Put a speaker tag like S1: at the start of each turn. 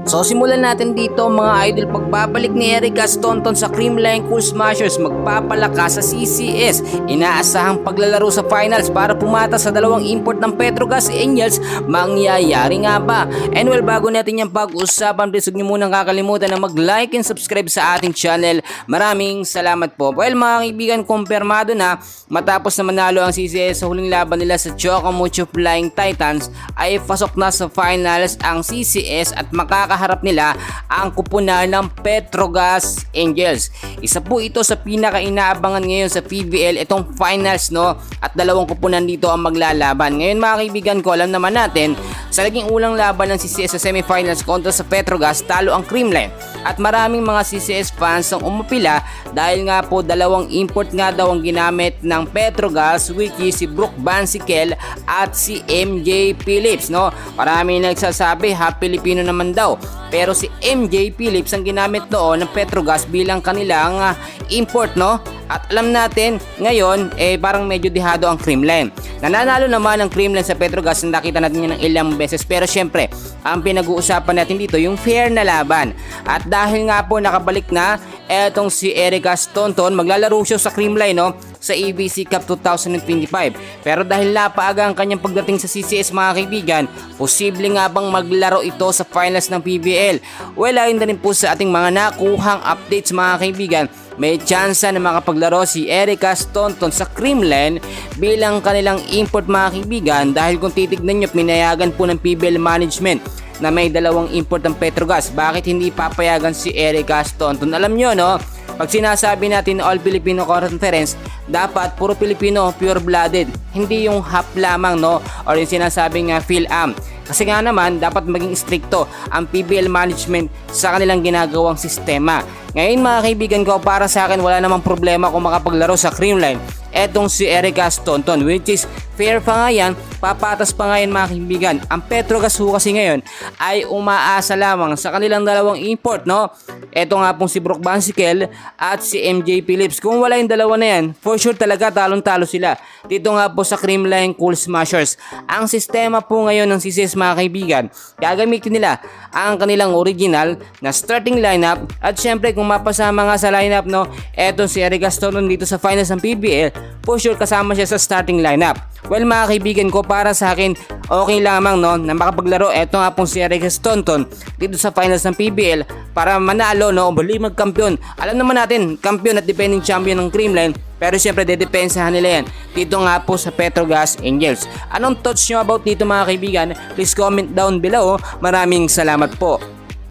S1: So simulan natin dito mga idol, pagbabalik ni Erica Staunton sa Creamline Cool Smashers, magpapalakas sa CCS. Inaasahang paglalaro sa finals para pumata sa dalawang import ng Petrogas Angels. Mangyayari nga ba? And well, bago natin yung pag-usapan, please huwag niyo munang kakalimutan na mag-like and subscribe sa ating channel. Maraming salamat po. Well mga kaibigan, kumpirmado na matapos na manalo ang CCS sa huling laban nila sa Chocomucho Flying Titans, ay pasok na sa finals ang CCS at makakaharap nila ang kupunan ng Petrogas Angels. Isa po ito sa pinaka-inaabangan ngayon sa PBL, itong finals, no? At dalawang kupunan dito ang maglalaban. Ngayon mga kaibigan ko, alam naman natin, sa naging ulang laban ng CCS sa semifinals kontra sa Petrogas, talo ang Creamline. At maraming mga CCS fans ang umapila dahil nga po dalawang import nga daw ang ginamit ng Petrogas, which is si Brook Bansikel at si MJ Phillips, no? Marami nagsasabi half Filipino naman daw, pero si MJ Phillips ang ginamit noon ng Petrogas bilang kanilang import, no? At alam natin ngayon parang medyo dihado ang Creamline. Nananalo naman ang Creamline sa Petrogas, nakita natin yan ng ilang beses, pero syempre ang pinag-uusapan natin dito yung fair na laban. At dahil nga po nakabalik na etong si Erica Staunton, maglalaro siya sa Creamline, no? Sa ABC Cup 2025. Pero dahil napaaga ang kanyang pagdating sa CCS mga kaibigan, posible nga bang maglaro ito sa finals ng PBL? Well, ayon na rin po sa ating mga nakuhang updates mga kaibigan, may tsansa na makapaglaro si Erica Staunton sa Creamline bilang kanilang import mga kaibigan, dahil kung titignan nyo, pinayagan po ng PBL management na may dalawang import ng Petrogas. Bakit hindi papayagan si Erica Staunton? Alam nyo, no? Pag sinasabi natin All Filipino Conference, dapat puro Pilipino, pure-blooded. Hindi yung half lamang, no? Or yung sinasabing Phil-Am. Kasi nga naman, dapat maging stricto ang PBL management sa kanilang ginagawang sistema. Ngayon mga kaibigan ko, para sa akin wala namang problema kung makapaglaro sa Creamline etong si Erica Staunton, which is fair pa nga yan, papatas pa nga yan mga kaibigan. Ang Petrogas ho kasi ngayon ay umaasa lamang sa kanilang dalawang import, no? Eto nga pong si Brook Bansikel at si MJ Phillips. Kung wala yung dalawa na yan, for sure talaga talong-talo sila dito nga po sa Creamline Cool Smashers. Ang sistema po ngayon ng CCS mga kaibigan, gagamitin nila ang kanilang original na starting lineup, at syempre kung mapasama nga sa lineup, no, etong si Erica Staunton dito sa finals ng PBL, for sure kasama siya sa starting lineup. Well mga kaibigan ko, para sa akin okay lamang, no, na makapaglaro eto nga pong si Erica Staunton dito sa finals ng PBL para manalo, no, muli magkampiyon. Alam naman natin, kampiyon at defending champion ng Creamline, pero syempre dedepensahan nila yan dito nga po sa Petrogas Angels. Anong thoughts nyo about dito mga kaibigan? Please comment down below. Maraming salamat po.